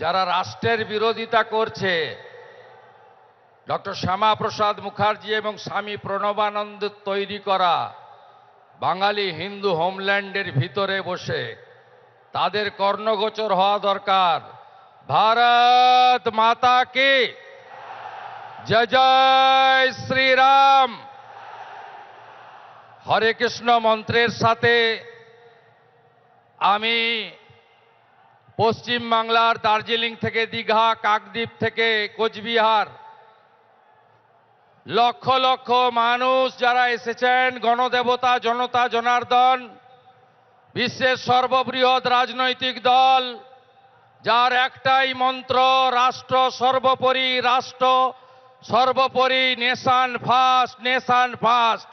যারা রাষ্ট্রের বিরোধিতা করছে, ডক্টর শ্যামাপ্রসাদ মুখার্জি এবং স্বামী প্রণবানন্দ তৈরি করা বাঙালি হিন্দু হোমল্যান্ডের ভিতরে বসে, তাদের কর্ণগোচর হওয়া দরকার। ভারত মাতা কি জয়, জয় শ্রীরাম। হরে কৃষ্ণ মন্ত্রের সাথে আমি পশ্চিম বাংলার দার্জিলিং থেকে দীঘা, কাকদ্বীপ থেকে কোচবিহার, লক্ষ লক্ষ মানুষ যারা এসেছেন, গণদেবতা জনতা জনার্দন, বিশ্বের সর্ববৃহৎ রাজনৈতিক দল, যার একটাই মন্ত্র রাষ্ট্র সর্বোপরি, রাষ্ট্র সর্বোপরি, নেশন ফার্স্ট, নেশন ফার্স্ট।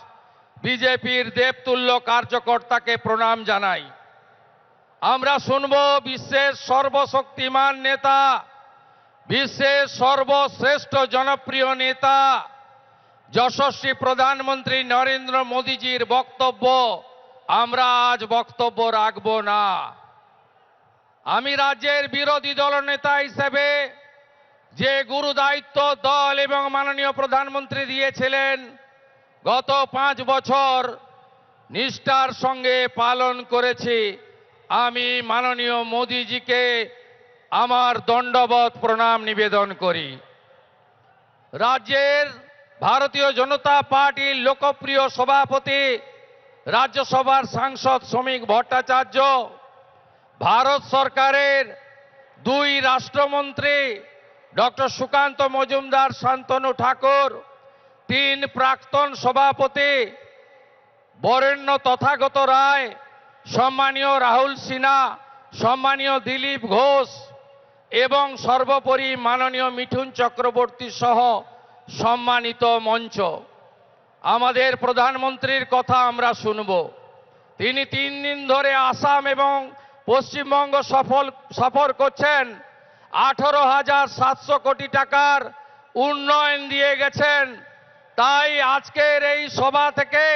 বিজেপির দেবতুল্য কার্যকর্তাকে প্রণাম জানাই। আমরা শুনব বিশ্বের সর্বশক্তিমান নেতা, বিশ্বের সর্বশ্রেষ্ঠ জনপ্রিয় নেতা, যশস্বী প্রধানমন্ত্রী নরেন্দ্র মোদীজির বক্তব্য। আমরা আজ বক্তব্য রাখব না। আমি রাজ্যের বিরোধী দলনেতা হিসেবে যে গুরু দায়িত্ব দল এবং মাননীয় প্রধানমন্ত্রী দিয়েছিলেন, গত 5 বছর নিষ্ঠার সঙ্গে পালন করেছি। আমি মাননীয় মোদীজিকে আমার দণ্ডবত প্রণাম নিবেদন করি। রাজ্যের ভারতীয় জনতা পার্টির লোকপ্রিয় সভাপতি, রাজ্যসভার সাংসদ শ্রমিক ভট্টাচার্য, ভারত সরকারের 2 রাষ্ট্রমন্ত্রী ডক্টর সুকান্ত মজুমদার, শান্তনু ঠাকুর, 3 প্রাক্তন সভাপতি বরেণ্য তথাগত রায়, সম্মানীয় রাহুল সিনহা, সম্মানীয় দিলীপ ঘোষ এবং সর্বোপরি মাননীয় মিঠুন চক্রবর্তী সহ সম্মানিত মঞ্চ। আমাদের প্রধানমন্ত্রীর কথা আমরা শুনব। তিনি 3 দিন ধরে আসাম এবং পশ্চিমবঙ্গ সফর করছেন। 18,700 কোটি টাকার উন্নয়ন দিয়ে গেছেন। তাই আজকের এই সভা থেকে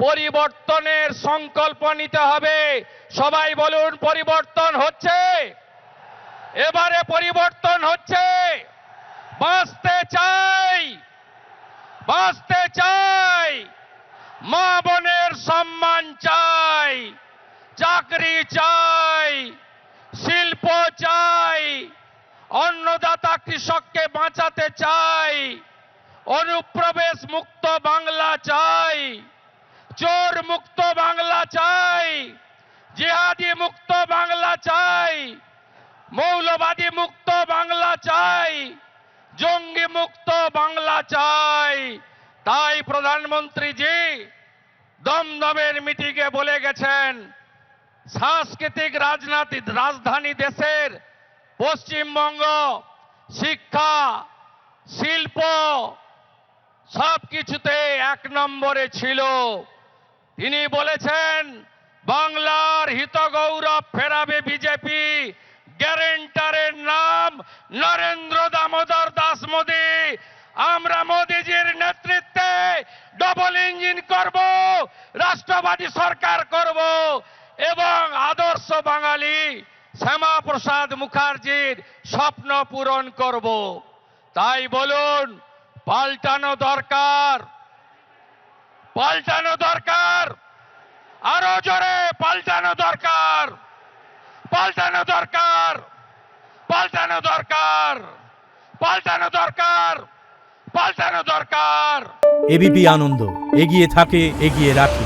পরিবর্তনের সংকল্প নিতে হবে। সবাই বলুন, পরিবর্তন হচ্ছে, এবারে পরিবর্তন হচ্ছে। বাঁচতে চাই, বাঁচতে চাই, মা বোনের সম্মান চাই, চাকরি চাই, শিল্প চাই, অন্নদাতা কৃষককে বাঁচাতে চাই, অনুপ্রবেশ মুক্ত বাংলা চাই, চোর মুক্ত বাংলা চাই, জিহাদি মুক্ত বাংলা চাই, মৌলবাদী মুক্ত বাংলা চাই, জঙ্গি মুক্ত বাংলা চাই। তাই প্রধানমন্ত্রীজি দমদমের মিটিংয়ে বলে গেছেন, সাংস্কৃতিক রাজধানী দেশের পশ্চিমবঙ্গ শিক্ষা, শিল্প সবকিছুতে 1 নম্বরে ছিল। তিনি বলেছেন, বাংলার হিত গৌরব ফেরাবে বিজেপি। গ্যারেন্টারের নাম নরেন্দ্র দামোদর দাস মোদী। আমরা মোদীজির নেতৃত্বে ডবল ইঞ্জিন করব, রাষ্ট্রবাদী সরকার করব এবং আদর্শ বাঙালি শ্যামাপ্রসাদ মুখার্জির স্বপ্ন পূরণ করব। তাই বলুন, পাল্টানো দরকার, পাল্টানো দরকার, আরো জোরে পাল্টানো দরকার, পাল্টানো দরকার, পাল্টানো দরকার, পাল্টানো দরকার, পাল্টানো দরকার। এবিপি আনন্দ, এগিয়ে থাকে, এগিয়ে রাখে।